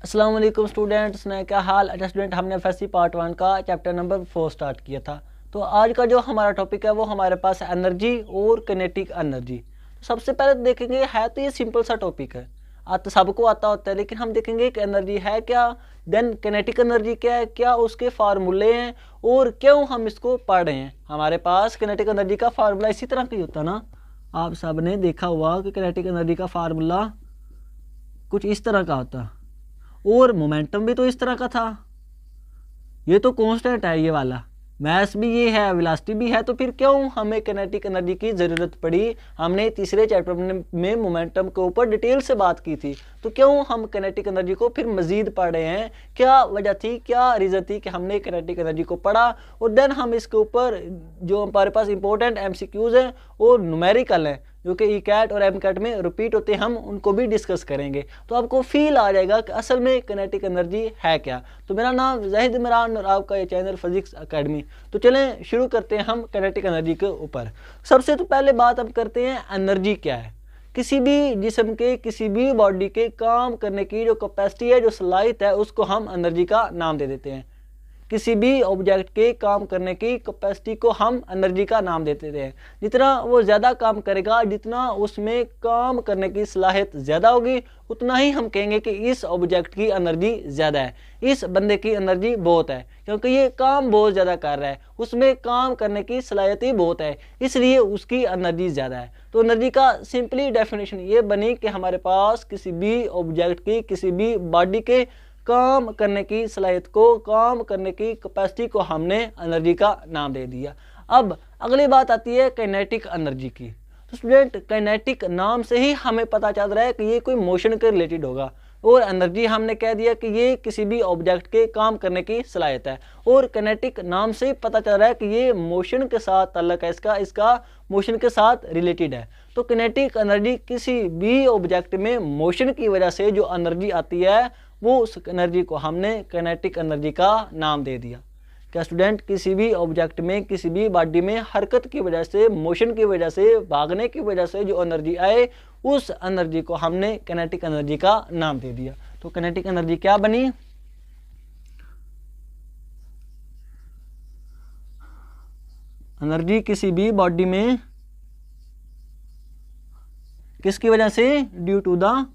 अस्सलाम वालेकुम स्टूडेंट्स ने क्या हाल। अच्छा स्टूडेंट, हमने एफएससी पार्ट 1 का चैप्टर नंबर 4 स्टार्ट किया था। तो आज का जो हमारा टॉपिक है वो हमारे पास एनर्जी और किनेटिक एनर्जी। तो सबसे पहले देखेंगे, है तो ये सिंपल सा टॉपिक है, आता सबको आता होता है, लेकिन हम देखेंगे कि एनर्जी है क्या, देन किनेटिक एनर्जी क्या है, क्या उसके फार्मूले हैं और क्यों हम इसको पढ़ रहे हैं। हमारे पास किनेटिक एनर्जी का फार्मूला इसी तरह का ही होता ना, आप सब ने देखा हुआ कि किनेटिक एनर्जी का फार्मूला कुछ इस तरह का होता, और मोमेंटम भी तो इस तरह का था। ये तो कांस्टेंट है, ये वाला मैस भी ये है, वेलोसिटी भी है, तो फिर क्यों हमें किनेटिक एनर्जी की ज़रूरत पड़ी। हमने तीसरे चैप्टर में मोमेंटम के ऊपर डिटेल से बात की थी, तो क्यों हम किनेटिक एनर्जी को फिर मज़ीद पढ़ रहे हैं, क्या वजह थी, क्या रीज़न थी कि हमने किनेटिक एनर्जी को पढ़ा। और देन हम इसके ऊपर जो हमारे पास इंपॉर्टेंट एमसीक्यूज़ हैं और न्यूमेरिकल हैं जो कि ई कैट और एम कैट में रिपीट होते हैं, हम उनको भी डिस्कस करेंगे। तो आपको फील आ जाएगा कि असल में किनेटिक एनर्जी है क्या। तो मेरा नाम जाहिद इमरान और आपका ये चैनल फिजिक्स एकेडमी। तो चलें शुरू करते हैं हम किनेटिक एनर्जी के ऊपर। सबसे तो पहले बात हम करते हैं एनर्जी क्या है। किसी भी जिस्म के, किसी भी बॉडी के काम करने की जो कैपेसिटी है, जो सलाहियत है, उसको हम एनर्जी का नाम दे देते हैं। किसी भी ऑब्जेक्ट के काम करने की कैपेसिटी को हम एनर्जी का नाम देते हैं। जितना वो ज़्यादा काम करेगा, जितना उसमें काम करने की सलाहियत ज़्यादा होगी, उतना ही हम कहेंगे कि इस ऑब्जेक्ट की एनर्जी ज़्यादा है, इस बंदे की एनर्जी बहुत है, क्योंकि ये काम बहुत ज़्यादा कर रहा है, उसमें काम करने की सलाहियत ही बहुत है, इसलिए उसकी एनर्जी ज़्यादा है। तो एनर्जी का सिंपली डेफिनेशन ये बनी कि हमारे पास किसी भी ऑब्जेक्ट की, किसी भी बॉडी के काम करने की सलाहियत को, काम करने की कैपेसिटी को हमने एनर्जी का नाम दे दिया। अब अगली बात आती है काइनेटिक एनर्जी की। तो स्टूडेंट, काइनेटिक नाम से ही हमें पता चल रहा है कि ये कोई मोशन के रिलेटेड होगा, और एनर्जी हमने कह दिया कि ये किसी भी ऑब्जेक्ट के काम करने की सलाहियत है, और काइनेटिक नाम से ही पता चल रहा है कि ये मोशन के साथ ताल्लुक है, इसका मोशन के साथ रिलेटेड है। तो काइनेटिक एनर्जी किसी भी ऑब्जेक्ट में मोशन की वजह से जो एनर्जी आती है, वो उस एनर्जी को हमने काइनेटिक एनर्जी का नाम दे दिया। क्या स्टूडेंट, किसी भी ऑब्जेक्ट में, किसी भी बॉडी में हरकत की वजह से, मोशन की वजह से, भागने की वजह से जो एनर्जी आए, उस एनर्जी को हमने काइनेटिक एनर्जी का नाम दे दिया। तो काइनेटिक एनर्जी क्या बनी? एनर्जी किसी भी बॉडी में किसकी वजह से? ड्यू टू द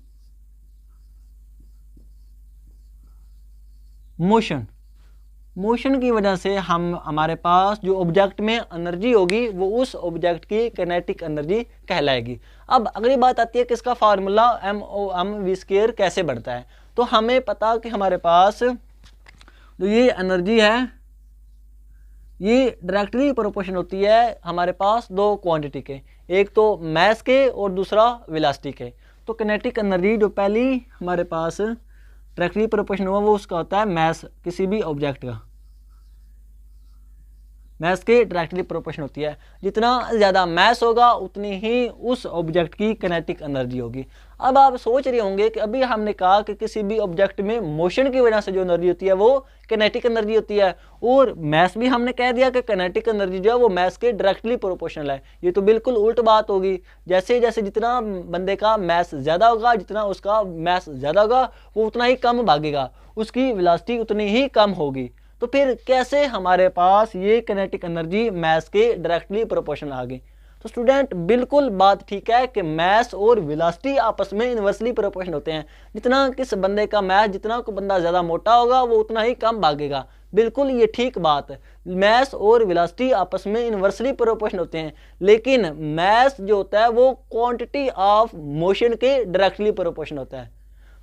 मोशन की वजह से हमारे पास जो ऑब्जेक्ट में एनर्जी होगी, वो उस ऑब्जेक्ट की काइनेटिक एनर्जी कहलाएगी। अब अगली बात आती है कि इसका फार्मूला mv² कैसे बढ़ता है। तो हमें पता कि हमारे पास जो ये एनर्जी है, ये डायरेक्टली प्रोपोर्शन होती है हमारे पास दो क्वांटिटी के, एक तो मैस के और दूसरा वेलोसिटी के। तो काइनेटिक एनर्जी जो पहली हमारे पास डायरेक्टली प्रोपोर्शन हुआ, वो उसका होता है मैस, किसी भी ऑब्जेक्ट का मैस के डायरेक्टली प्रोपोर्शन होती है। जितना ज़्यादा मैस होगा, उतनी ही उस ऑब्जेक्ट की काइनेटिक एनर्जी होगी। अब आप सोच रहे होंगे कि अभी हमने कहा कि किसी भी ऑब्जेक्ट में मोशन की वजह से जो एनर्जी होती है वो काइनेटिक एनर्जी होती है, और मैस भी हमने कह दिया कि काइनेटिक एनर्जी जो है वो मैस के डायरेक्टली प्रोपोर्शनल है। ये तो बिल्कुल उल्ट बात होगी। जैसे जैसे जितना बंदे का मैस ज़्यादा होगा, जितना उसका मैस ज़्यादा होगा, वो उतना ही कम भागेगा, उसकी वेलोसिटी उतनी ही कम होगी। तो फिर कैसे हमारे पास ये काइनेटिक एनर्जी मैस के डायरेक्टली प्रोपोर्शनल आ गई? तो स्टूडेंट, बिल्कुल बात ठीक है कि मैस और वेलोसिटी आपस में इन्वर्सली प्रोपोर्शनल होते हैं। जितना किस बंदे का मैस, जितना को बंदा ज़्यादा मोटा होगा, वो उतना ही कम भागेगा। बिल्कुल ये ठीक बात है, मैस और वेलोसिटी आपस में इन्वर्सली प्रोपोर्शनल होते हैं, लेकिन मैस जो होता है वो क्वांटिटी ऑफ मोशन के डायरेक्टली प्रोपोर्शनल होता है।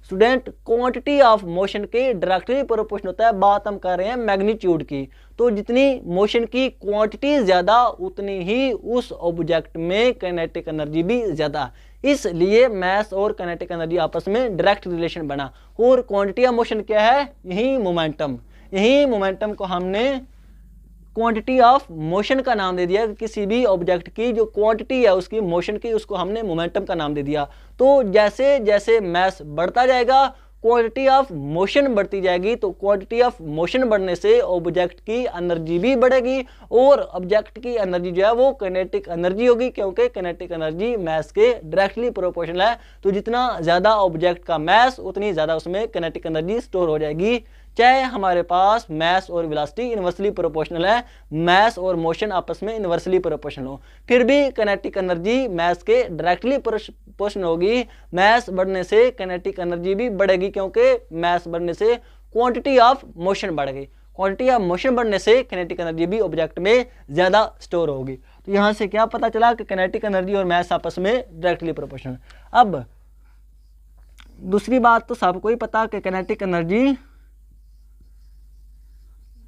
स्टूडेंट, क्वांटिटी ऑफ मोशन के डायरेक्टली प्रोपोर्शनल होता है। बात हम कर रहे हैं मैग्नीट्यूड की। तो जितनी मोशन की क्वांटिटी ज़्यादा, उतनी ही उस ऑब्जेक्ट में काइनेटिक एनर्जी भी ज़्यादा। इसलिए मैस और काइनेटिक एनर्जी आपस में डायरेक्ट रिलेशन बना। और क्वांटिटी ऑफ मोशन क्या है? यही मोमेंटम। यही मोमेंटम को हमने क्वांटिटी ऑफ मोशन का नाम दे दिया। किसी भी ऑब्जेक्ट की जो क्वांटिटी है उसकी मोशन की, उसको हमने मोमेंटम का नाम दे दिया। तो जैसे जैसे मैस बढ़ता जाएगा, क्वांटिटी ऑफ मोशन बढ़ती जाएगी, तो क्वांटिटी ऑफ मोशन बढ़ने से ऑब्जेक्ट की एनर्जी भी बढ़ेगी और ऑब्जेक्ट की एनर्जी जो है वो काइनेटिक एनर्जी होगी, क्योंकि काइनेटिक एनर्जी मास के डायरेक्टली प्रोपोर्शनल है। तो जितना ज़्यादा ऑब्जेक्ट का मास उतनी ज़्यादा उसमें काइनेटिक एनर्जी स्टोर हो जाएगी, चाहे हमारे पास मास और वेलोसिटी इनवर्सली प्रोपोर्शनल है, मास और मोशन आपस में इनवर्सली प्रोपोर्शनल हो, फिर भी काइनेटिक एनर्जी मास के डायरेक्टली प्रोपोर्शनल होगी। मास बढ़ने से काइनेटिक एनर्जी भी बढ़ेगी, क्योंकि मास बढ़ने से क्वांटिटी ऑफ मोशन बढ़ गई, क्वांटिटी ऑफ मोशन बढ़ने से काइनेटिक एनर्जी भी ऑब्जेक्ट में ज़्यादा स्टोर होगी। तो यहाँ से क्या पता चला कि काइनेटिक एनर्जी और मास आपस में डायरेक्टली प्रोपोर्शनल। अब दूसरी बात तो सबको ही पता कि काइनेटिक एनर्जी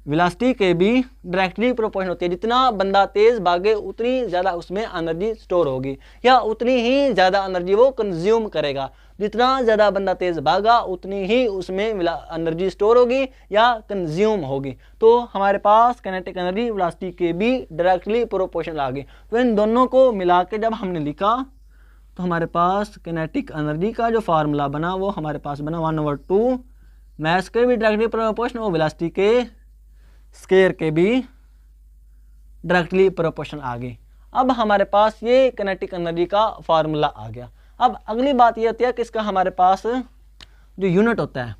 वेलोसिटी के भी डायरेक्टली प्रोपोर्शनल होती है। जितना बंदा तेज भागे उतनी ज़्यादा उसमें एनर्जी स्टोर होगी, या उतनी ही ज़्यादा एनर्जी वो कंज्यूम करेगा। जितना ज़्यादा बंदा तेज भागा उतनी ही उसमें एनर्जी स्टोर होगी या कंज्यूम होगी। तो हमारे पास काइनेटिक एनर्जी वेलोसिटी के भी डायरेक्टली प्रोपोर्शनल आ गई। तो इन दोनों को मिला के जब हमने लिखा तो हमारे पास काइनेटिक एनर्जी का जो फार्मूला बना वो हमारे पास बना 1/2 मास के भी डायरेक्टली प्रोपोर्शनल और वेलोसिटी के स्केयर के भी डायरेक्टली प्रोपोर्शनल आ गई। अब हमारे पास ये काइनेटिक एनर्जी का फार्मूला आ गया। अब अगली बात ये होती है कि इसका हमारे पास जो यूनिट होता है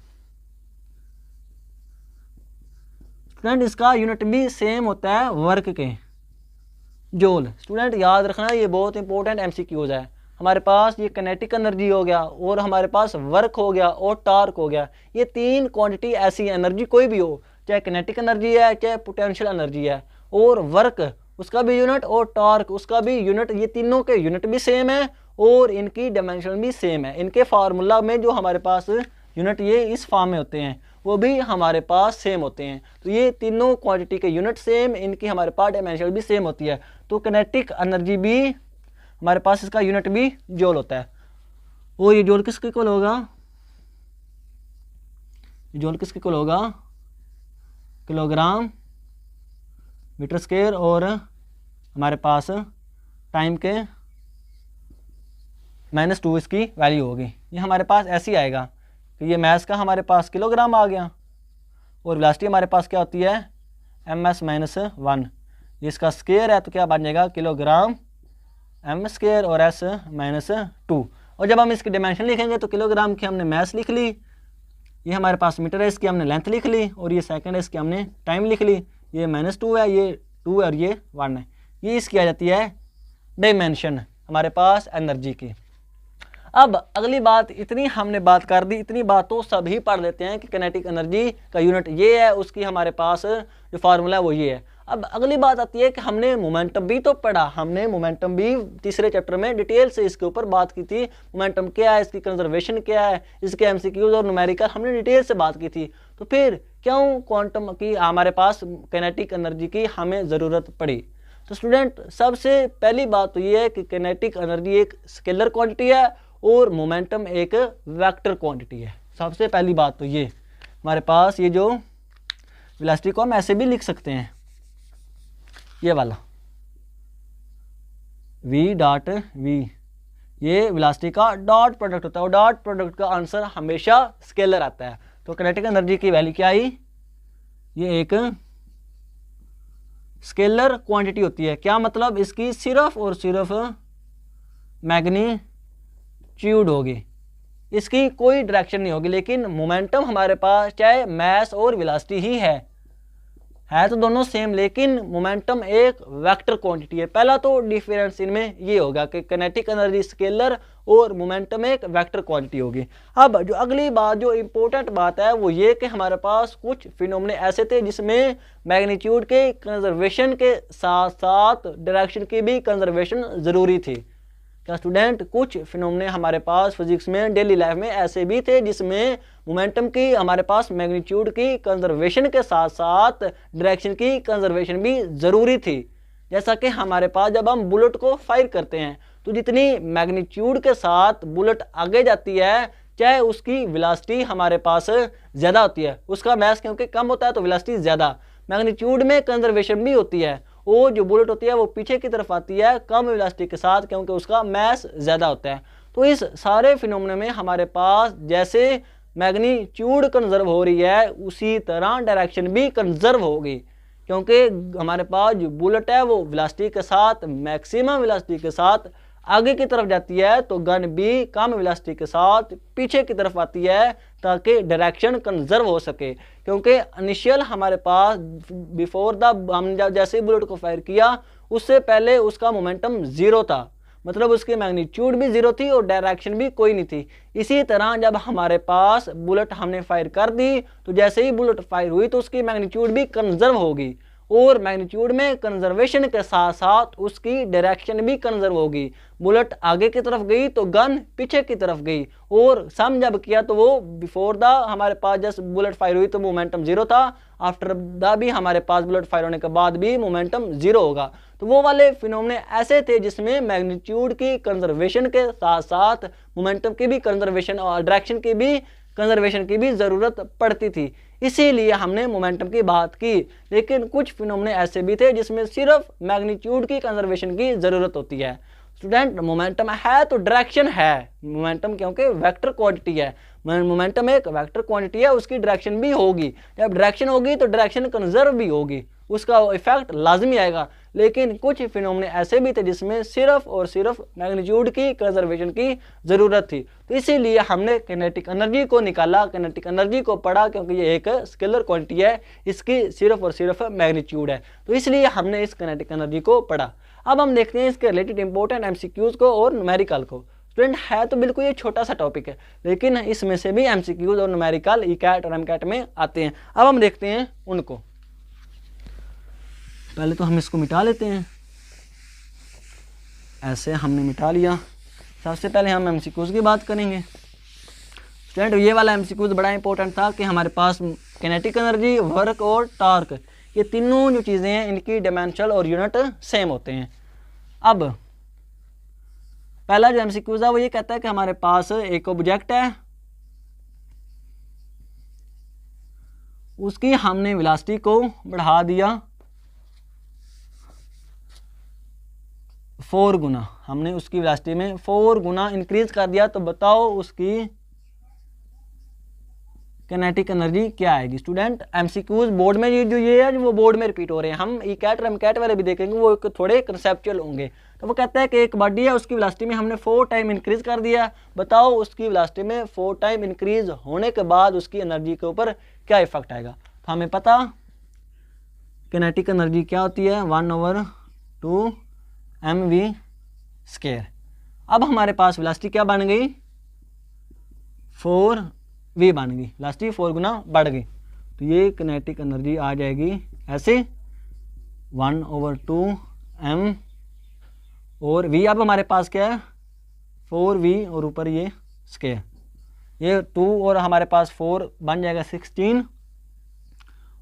स्टूडेंट, इसका यूनिट भी सेम होता है वर्क के, जूल। स्टूडेंट याद रखना ये बहुत इंपॉर्टेंट एमसीक्यूज है। हमारे पास ये काइनेटिक एनर्जी हो गया और हमारे पास वर्क हो गया और टार्क हो गया। ये तीन क्वांटिटी ऐसी एनर्जी कोई भी हो, चाहे काइनेटिक एनर्जी है चाहे पोटेंशियल एनर्जी है, और वर्क उसका भी यूनिट और टार्क उसका भी यूनिट, ये तीनों के यूनिट भी सेम है और इनकी डायमेंशन भी सेम है। इनके फार्मूला में जो हमारे पास यूनिट ये इस फॉर्म में होते हैं वो भी हमारे पास सेम होते हैं। तो ये तीनों क्वांटिटी के यूनिट सेम, इनकी हमारे पास डायमेंशन भी सेम होती है। तो काइनेटिक एनर्जी भी हमारे पास इसका यूनिट भी जूल होता है। और ये जूल किसके इक्वल होगा, जूल किसके इक्वल होगा, किलोग्राम मीटर स्क्वायर, और हमारे पास टाइम के -2 इसकी वैल्यू होगी। ये हमारे पास ऐसे ही आएगा कि ये मास का हमारे पास किलोग्राम आ गया और वेलोसिटी हमारे पास क्या होती है ms-1। ये इसका स्क्वायर है तो क्या बन जाएगा किलोग्राम m² और s-2। और जब हम इसकी डायमेंशन लिखेंगे तो किलोग्राम की हमने मास लिख ली, ये हमारे पास मीटर है इसकी हमने लेंथ लिख ली, और ये सेकंड है इसकी हमने टाइम लिख ली। ये -2 है, ये 2 है और ये 1 है। ये इसकी आ जाती है डायमेंशन हमारे पास एनर्जी की। अब अगली बात, इतनी हमने बात कर दी, इतनी बात तो सभी पढ़ लेते हैं कि काइनेटिक एनर्जी का यूनिट ये है, उसकी हमारे पास जो फार्मूला है वो ये है। अब अगली बात आती है कि हमने मोमेंटम भी तो पढ़ा, हमने मोमेंटम भी तीसरे चैप्टर में डिटेल से इसके ऊपर बात की थी। मोमेंटम क्या है, इसकी कंजर्वेशन क्या है, इसके एमसीक्यूज और न्यूमेरिकल हमने डिटेल से बात की थी। तो फिर क्यों क्वांटम की हमारे पास काइनेटिक एनर्जी की हमें ज़रूरत पड़ी? तो स्टूडेंट सबसे पहली बात तो ये है कि काइनेटिक एनर्जी एक स्केलर क्वांटिटी है और मोमेंटम एक वेक्टर क्वांटिटी है। सबसे पहली बात तो ये हमारे पास ये जो वेलोसिटी को हम ऐसे भी लिख सकते हैं, ये वाला v.v, ये वेलोसिटी का डॉट प्रोडक्ट होता है और डॉट प्रोडक्ट का आंसर हमेशा स्केलर आता है। तो काइनेटिक एनर्जी की वैल्यू क्या आई, ये एक स्केलर क्वांटिटी होती है। क्या मतलब, इसकी सिर्फ और सिर्फ मैग्नीट्यूड होगी, इसकी कोई डायरेक्शन नहीं होगी। लेकिन मोमेंटम हमारे पास चाहे मास और वेलोसिटी ही है तो दोनों सेम, लेकिन मोमेंटम एक वेक्टर क्वांटिटी है। पहला तो डिफरेंस इनमें ये होगा कि काइनेटिक एनर्जी स्केलर और मोमेंटम एक वेक्टर क्वांटिटी होगी। अब जो अगली बात, जो इम्पोर्टेंट बात है वो ये कि हमारे पास कुछ फिनोमेना ऐसे थे जिसमें मैग्नीट्यूड के कंजर्वेशन के साथ साथ डायरेक्शन की भी कंजर्वेशन ज़रूरी थी। क्या स्टूडेंट, कुछ फिनोमेना हमारे पास फिजिक्स में डेली लाइफ में ऐसे भी थे जिसमें मोमेंटम की हमारे पास मैग्नीट्यूड की कंजर्वेशन के साथ साथ डायरेक्शन की कंजर्वेशन भी ज़रूरी थी। जैसा कि हमारे पास जब हम बुलेट को फायर करते हैं तो जितनी मैग्नीट्यूड के साथ बुलेट आगे जाती है, चाहे उसकी वेलोसिटी हमारे पास ज़्यादा होती है, उसका मास क्योंकि कम होता है तो वेलोसिटी ज़्यादा, मैग्नीट्यूड में कंजर्वेशन भी होती है, और जो बुलेट होती है वो पीछे की तरफ आती है कम वेलोसिटी के साथ क्योंकि उसका मास ज़्यादा होता है। तो इस सारे फिनोमेना में हमारे पास जैसे मैग्नीट्यूड कंजर्व हो रही है उसी तरह डायरेक्शन भी कंजर्व होगी, क्योंकि हमारे पास जो बुलेट है वो वेलोसिटी के साथ मैक्सिमम वेलोसिटी के साथ आगे की तरफ जाती है, तो गन भी कम वेलोसिटी के साथ पीछे की तरफ आती है ताकि डायरेक्शन कंजर्व हो सके। क्योंकि इनिशियल हमारे पास बिफोर द हम जैसे ही बुलेट को फायर किया उससे पहले उसका मोमेंटम जीरो था, मतलब उसकी मैग्नीट्यूड भी जीरो थी और डायरेक्शन भी कोई नहीं थी। इसी तरह जब हमारे पास बुलेट हमने फायर कर दी तो जैसे ही बुलेट फायर हुई तो उसकी मैग्नीट्यूड भी कंजर्व होगी, और मैग्नीट्यूड में कंजर्वेशन के साथ साथ उसकी डायरेक्शन भी कंजर्व होगी। बुलेट आगे की तरफ गई तो गन पीछे की तरफ गई, और सम जब किया तो वो बिफोर द हमारे पास जैसे बुलेट फायर हुई तो मोमेंटम जीरो था, आफ्टर द भी हमारे पास बुलेट फायर होने के बाद भी मोमेंटम जीरो होगा। तो वो वाले फिनोमेना ऐसे थे जिसमें मैग्नीट्यूड की कंजर्वेशन के साथ साथ मोमेंटम की भी कंजर्वेशन और डायरेक्शन की भी कंजर्वेशन की भी ज़रूरत पड़ती थी, इसीलिए हमने मोमेंटम की बात की। लेकिन कुछ फिनोमेना ऐसे भी थे जिसमें सिर्फ मैग्नीट्यूड की कंजर्वेशन की ज़रूरत होती है। स्टूडेंट, मोमेंटम है तो डायरेक्शन है, मोमेंटम क्योंकि वेक्टर क्वांटिटी है, मोमेंटम एक वेक्टर क्वांटिटी है, उसकी डायरेक्शन भी होगी। जब डायरेक्शन होगी तो डायरेक्शन कंजर्व भी होगी, उसका इफेक्ट लाजमी आएगा। लेकिन कुछ फिनोमेना ऐसे भी थे जिसमें सिर्फ और सिर्फ मैग्नीट्यूड की कंजर्वेशन की ज़रूरत थी, तो इसीलिए हमने काइनेटिक एनर्जी को निकाला, काइनेटिक एनर्जी को पढ़ा, क्योंकि ये एक स्केलर क्वांटिटी है, इसकी सिर्फ और सिर्फ मैग्नीट्यूड है, तो इसलिए हमने इस काइनेटिक एनर्जी को पढ़ा। अब हम देखते हैं इसके रिलेटेड इंपॉर्टेंट एमसीक्यूज को और न्यूमेरिकल को। स्टूडेंट, है तो बिल्कुल ये छोटा सा टॉपिक है, लेकिन इसमें से भी एमसीक्यूज और न्यूमेरिकल ईकैट और एमकैट में आते हैं। अब हम देखते हैं उनको। पहले तो हम इसको मिटा लेते हैं, ऐसे हमने मिटा लिया। सबसे पहले हम एमसीक्यूज की बात करेंगे। स्टूडेंट, ये वाला एमसीक्यूज बड़ा इंपॉर्टेंट था कि हमारे पास काइनेटिक एनर्जी, वर्क और टॉर्क, ये तीनों जो चीज़ें हैं इनकी डायमेंशनल और यूनिट सेम होते हैं। अब पहला जो एमसीक्यूज है वो ये कहता है कि हमारे पास एक ऑब्जेक्ट है, उसकी हमने वेलोसिटी को बढ़ा दिया 4 गुना, हमने उसकी वेलोसिटी में 4 गुना इंक्रीज कर दिया, तो बताओ उसकी काइनेटिक एनर्जी क्या आएगी। स्टूडेंट, एमसीक्यूज बोर्ड में ये है जो वो बोर्ड में रिपीट हो रहे हैं, हम ईकैट और एमकैट वाले भी देखेंगे, वो थोड़े कंसेप्चुअल होंगे। तो वो कहता है कि एक बॉडी है, उसकी वेलोसिटी में हमने 4 टाइम इंक्रीज कर दिया, बताओ उसकी वेलोसिटी में 4 टाइम इंक्रीज होने के बाद उसकी एनर्जी के ऊपर क्या इफेक्ट आएगा। तो हमें पता काइनेटिक एनर्जी क्या होती है, 1/2 mv²। अब हमारे पास वेलोसिटी क्या बन गई, 4v बन गई, वेलोसिटी 4 गुना बढ़ गई, तो ये काइनेटिक एनर्जी आ जाएगी ऐसे 1/2 m और v। अब हमारे पास क्या है, 4v और ऊपर ये स्क्वायर, ये 2 और हमारे पास 4 बन जाएगा 16,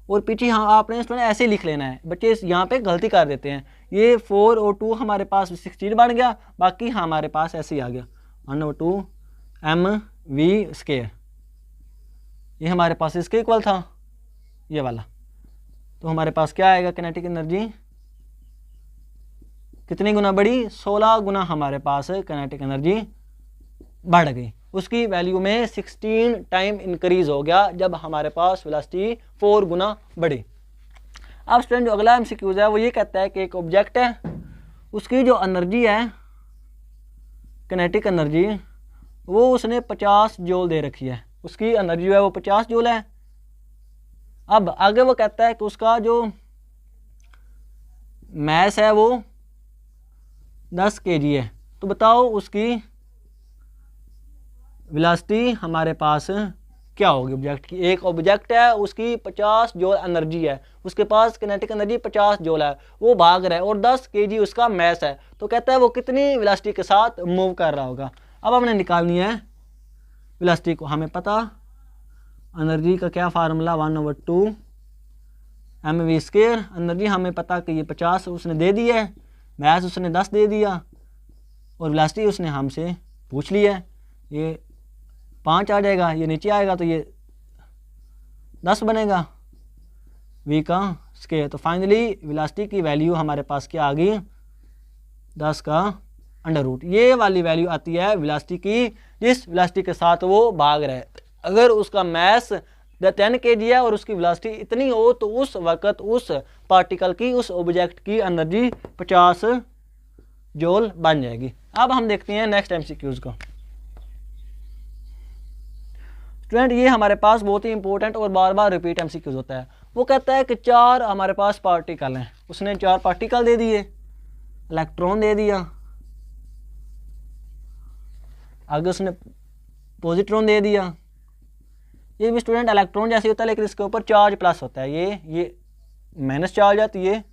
और पीछे हाँ आपने स्टूडेंट ऐसे लिख लेना है, बच्चे यहाँ पे गलती कर देते हैं, ये 4 और 2 हमारे पास 16 बन गया, बाकी हमारे पास ऐसे ही आ गया 1/2 mv², ये हमारे पास इसके इक्वल था ये वाला। तो हमारे पास क्या आएगा, काइनेटिक एनर्जी कितनी गुना बढ़ी, 16 गुना हमारे पास काइनेटिक एनर्जी बढ़ गई, उसकी वैल्यू में 16 टाइम इंक्रीज हो गया जब हमारे पास वेलोसिटी 4 गुना बढ़ी। अब स्टूडेंट, जो अगला एमसीक्यूज है वो ये कहता है कि एक ऑब्जेक्ट है, उसकी जो एनर्जी है काइनेटिक एनर्जी वो उसने 50 जूल दे रखी है, उसकी एनर्जी है वो 50 जूल है। अब आगे वो कहता है कि उसका जो मैस है वो 10 kg है, तो बताओ उसकी वेलोसिटी हमारे पास क्या होगी ऑब्जेक्ट की। एक ऑब्जेक्ट है, उसकी 50 जूल एनर्जी है, उसके पास काइनेटिक एनर्जी 50 जूल है, वो भाग रहा है और 10 kg उसका मैस है, तो कहता है वो कितनी वेलोसिटी के साथ मूव कर रहा होगा। अब हमने निकालनी है वेलोसिटी को, हमें पता एनर्जी का क्या फार्मूला 1/2 mv²। एनर्जी हमें पता कि ये 50 उसने दे दी है, मैस उसने 10 दे दिया, और वेलोसिटी उसने हमसे पूछ ली है, ये 5 आ जाएगा, ये नीचे आएगा तो ये 10 बनेगा v का स्क्वायर। तो फाइनली वेलोसिटी की वैल्यू हमारे पास क्या आ गई, 10 का अंडर रूट। ये वाली वैल्यू आती है वेलोसिटी की जिस वेलोसिटी के साथ वो भाग रहा है। अगर उसका मैस 10 kg है और उसकी वेलोसिटी इतनी हो तो उस वक्त उस पार्टिकल की, उस ऑब्जेक्ट की एनर्जी 50 जूल बन जाएगी। अब हम देखते हैं नेक्स्ट एमसीक्यूज को। स्टूडेंट ये हमारे पास बहुत ही इंपॉर्टेंट और बार बार रिपीट एमसीक्यूज होता है। वो कहता है कि 4 हमारे पास पार्टिकल हैं, उसने 4 पार्टिकल दे दिए, इलेक्ट्रॉन दे दिया, आगे उसने पॉजिट्रॉन दे दिया। ये भी स्टूडेंट इलेक्ट्रॉन जैसे होता है लेकिन इसके ऊपर चार्ज प्लस होता है, ये माइनस चार्ज है तो ये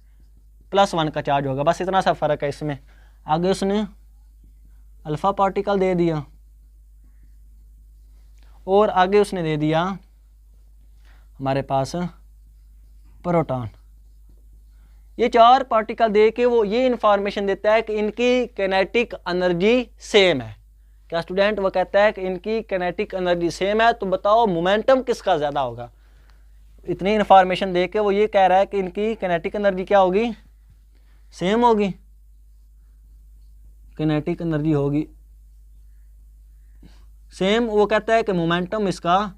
+1 का चार्ज होगा, बस इतना सा फर्क है इसमें। आगे उसने अल्फा पार्टिकल दे दिया और आगे उसने दे दिया हमारे पास प्रोटॉन। ये 4 पार्टिकल दे के वो ये इंफॉर्मेशन देता है कि इनकी काइनेटिक एनर्जी सेम है। क्या स्टूडेंट? वो कहता है कि इनकी काइनेटिक एनर्जी सेम है, तो बताओ मोमेंटम किसका ज़्यादा होगा। इतनी इंफॉर्मेशन दे के वो ये कह रहा है कि इनकी काइनेटिक एनर्जी क्या होगी, सेम होगी। काइनेटिक एनर्जी होगी सेम। वो कहता है कि मोमेंटम इसका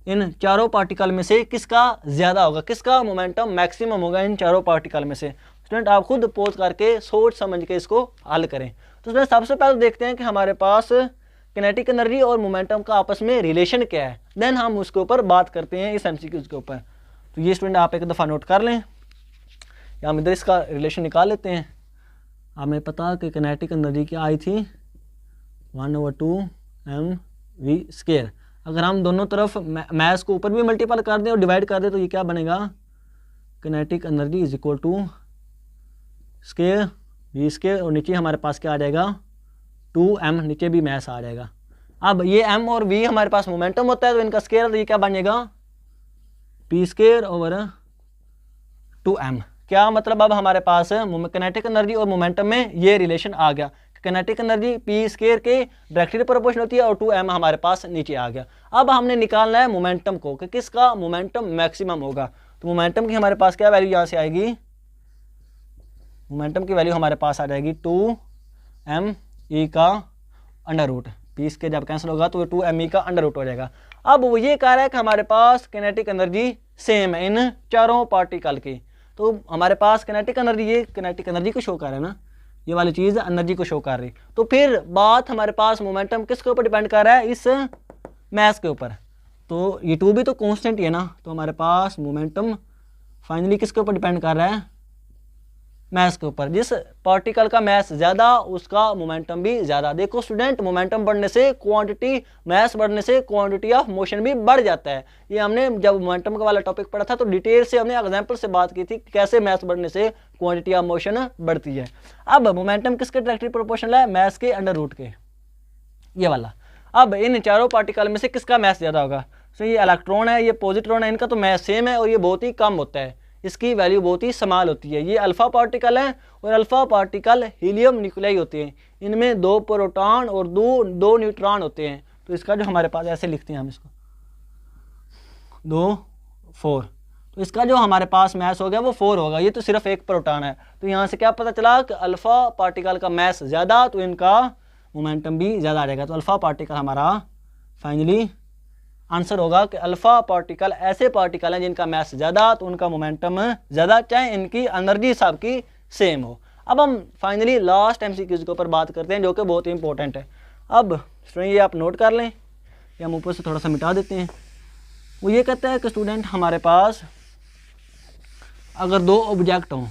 इन चारों पार्टिकल में से किसका ज़्यादा होगा, किसका मोमेंटम मैक्सिमम होगा इन चारों पार्टिकल में से। स्टूडेंट आप खुद पोज करके सोच समझ के इसको हल करें। तो स्टूडेंट सबसे पहले देखते हैं कि हमारे पास काइनेटिक एनर्जी और मोमेंटम का आपस में रिलेशन क्या है, देन हम उसके ऊपर बात करते हैं इस एमसीक्यूज के ऊपर। तो ये स्टूडेंट आप एक दफ़ा नोट कर लें, या हम इधर इसका रिलेशन निकाल लेते हैं। हमें पता कि काइनेटिक एनर्जी क्या आई थी, 1/2 mv²। अगर हम दोनों तरफ मैस को ऊपर भी मल्टीपल कर दें और डिवाइड कर दें तो ये क्या बनेगा, kinetic energy is equal to square v² और नीचे हमारे पास क्या आ जाएगा 2m, नीचे भी मैस आ जाएगा। अब ये m और v हमारे पास मोमेंटम होता है तो इनका स्केयर, तो ये क्या बन जाएगा p²/2m। क्या मतलब अब हमारे पास काइनेटिक एनर्जी और मोमेंटम में ये रिलेशन आ गया। काइनेटिक एनर्जी p² के डायरेक्टली प्रोपोर्शनल होती है और 2m हमारे पास नीचे आ गया। अब हमने निकालना है मोमेंटम को कि किसका मोमेंटम मैक्सिमम होगा। तो मोमेंटम की हमारे पास क्या वैल्यू यहाँ से आएगी, मोमेंटम की वैल्यू हमारे पास आ जाएगी 2me का अंडर रूट। p² जब कैंसिल होगा तो 2me का अंडर रूट हो जाएगा। अब वो ये कह रहा है कि हमारे पास काइनेटिक एनर्जी सेम है इन चारों पार्टिकल की। तो हमारे पास काइनेटिक एनर्जी, ये काइनेटिक एनर्जी को शो कर रहा है ना, ये वाली चीज़ एनर्जी को शो कर रही। तो फिर बात हमारे पास मोमेंटम किसके ऊपर डिपेंड कर रहा है, इस मैस के ऊपर। तो ये 2 भी तो कांस्टेंट ही है ना, तो हमारे पास मोमेंटम फाइनली किसके ऊपर डिपेंड कर रहा है, मैस के ऊपर। जिस पार्टिकल का मैस ज़्यादा उसका मोमेंटम भी ज़्यादा। देखो स्टूडेंट, मोमेंटम बढ़ने से क्वांटिटी, मैस बढ़ने से क्वांटिटी ऑफ मोशन भी बढ़ जाता है। ये हमने जब मोमेंटम का वाला टॉपिक पढ़ा था तो डिटेल से हमने एग्जांपल से बात की थी कि कैसे मैस बढ़ने से क्वांटिटी ऑफ मोशन बढ़ती है। अब मोमेंटम किसके डायरेक्टली प्रोपोर्शनल है, मैस के अंडर रूट के, ये वाला। अब इन चारों पार्टिकल में से किसका मैस ज़्यादा होगा। तो ये इलेक्ट्रॉन है, ये पॉजिट्रॉन है, इनका तो मैस सेम है और ये बहुत ही कम होता है, इसकी वैल्यू बहुत ही स्मॉल होती है। ये अल्फा पार्टिकल है और अल्फा पार्टिकल हीलियम न्यूक्लियाई होते हैं, इनमें 2 प्रोटॉन और 2 न्यूट्रॉन होते हैं। तो इसका जो हमारे पास ऐसे लिखते हैं हम इसको 2 4, तो इसका जो हमारे पास मैस हो गया वो 4 होगा। ये तो सिर्फ एक प्रोटॉन है, तो यहाँ से क्या पता चला कि अल्फा पार्टिकल का मैस ज़्यादा तो इनका मोमेंटम भी ज़्यादा आ जाएगा। तो अल्फा पार्टिकल हमारा फाइनली आंसर होगा कि अल्फा पार्टिकल ऐसे पार्टिकल हैं जिनका मैस ज़्यादा तो उनका मोमेंटम ज़्यादा, चाहे इनकी एनर्जी सब की सेम हो। अब हम फाइनली लास्ट एमसीक्यूज के ऊपर बात करते हैं जो कि बहुत ही इंपॉर्टेंट है। अब स्टूडेंट ये आप नोट कर लें, या हम ऊपर से थोड़ा सा मिटा देते हैं। वो ये कहता है कि स्टूडेंट हमारे पास अगर 2 ऑब्जेक्ट हों,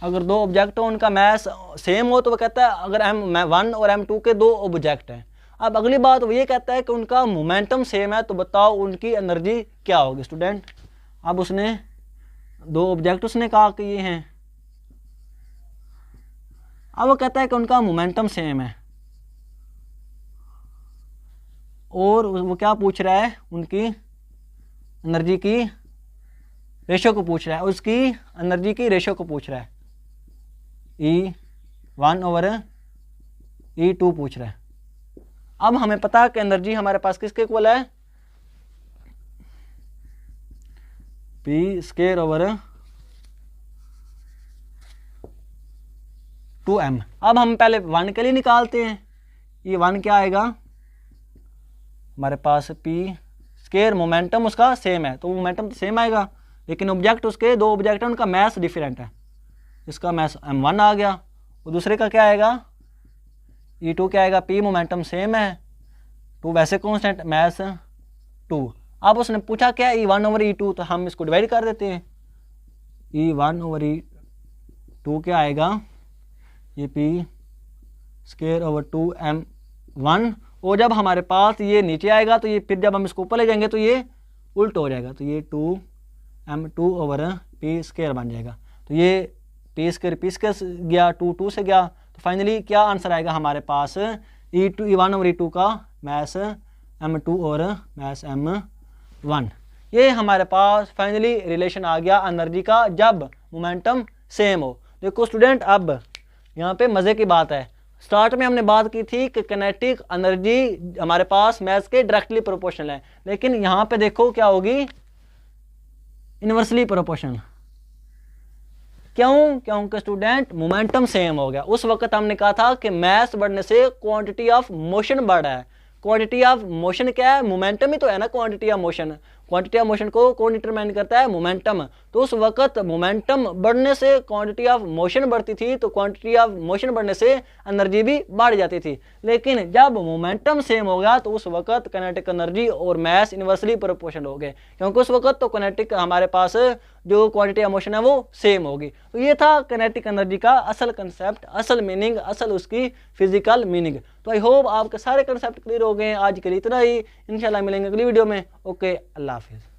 अगर 2 ऑब्जेक्ट हों उनका मैस सेम हो, तो वो कहता है अगर m1 और m2 के 2 ऑब्जेक्ट हैं। अब अगली बात वो ये कहता है कि उनका मोमेंटम सेम है, तो बताओ उनकी एनर्जी क्या होगी। स्टूडेंट अब उसने 2 ऑब्जेक्ट उसने कहा कि ये हैं, अब वो कहता है कि उनका मोमेंटम सेम है और वो क्या पूछ रहा है, उनकी एनर्जी की रेशो को पूछ रहा है, उसकी एनर्जी की रेशो को पूछ रहा है, E1/E2 पूछ रहा है। अब हमें पता है कि एनर्जी हमारे पास किसके इक्वल है, p²/2m। अब हम पहले 1 के लिए निकालते हैं, ये 1 क्या आएगा हमारे पास पी स्केयर मोमेंटम उसका सेम है, तो मोमेंटम तो सेम आएगा, लेकिन ऑब्जेक्ट उसके दो ऑब्जेक्ट हैं, उनका मैस डिफरेंट है। इसका मैस m1 आ गया, और दूसरे का क्या आएगा E2 क्या आएगा, P मोमेंटम सेम है, 2 वैसे कॉन्स्टेंट, मैस 2। अब उसने पूछा क्या E1 ओवर E2, तो हम इसको डिवाइड कर देते हैं। E1 ओवर E2 क्या आएगा, ये P स्केयर ओवर 2m1, और जब हमारे पास ये नीचे आएगा तो ये फिर जब हम इसको ऊपर ले जाएंगे तो ये उल्ट हो जाएगा, तो ये 2m2 ओवर P स्केयर बन जाएगा। तो ये P स्केयर गया, 2 से गया, तो फाइनली क्या आंसर आएगा हमारे पास, E1 ओवर E2 का मैस m2 और मैस m1। ये हमारे पास फाइनली रिलेशन आ गया एनर्जी का जब मोमेंटम सेम हो। देखो स्टूडेंट, अब यहाँ पे मज़े की बात है, स्टार्ट में हमने बात की थी कि किनेटिक एनर्जी हमारे पास मैस के डायरेक्टली प्रोपोर्शनल है, लेकिन यहाँ पे देखो क्या होगी, इनवर्सली प्रोपोर्शनल। क्यों? क्योंकि स्टूडेंट मोमेंटम सेम हो गया। उस वक्त हमने कहा था कि मैस बढ़ने से क्वांटिटी ऑफ मोशन बढ़ रहा है। क्वांटिटी ऑफ मोशन क्या है, मोमेंटम ही तो है ना quantity of motion. Quantity of motion को कौन डिटरमाइन करता है, मोमेंटम। तो उस वक्त मोमेंटम बढ़ने से क्वांटिटी ऑफ मोशन बढ़ती थी, तो क्वांटिटी ऑफ मोशन बढ़ने से एनर्जी भी बढ़ जाती थी। लेकिन जब मोमेंटम सेम हो गया तो उस वक्त काइनेटिक एनर्जी और मैस इनवर्सली प्रोपोर्शनल हो गए, क्योंकि उस वक्त तो काइनेटिक हमारे पास जो क्वांटिटी ऑफ मोशन है वो सेम होगी। तो ये था काइनेटिक एनर्जी का असल कंसेप्ट, असल मीनिंग, असल उसकी फिजिकल मीनिंग। तो आई होप आपके सारे कंसेप्ट क्लियर हो गए हैं। आज के लिए इतना ही, इंशाल्लाह मिलेंगे अगली वीडियो में। ओके, अल्लाह हाफिज़।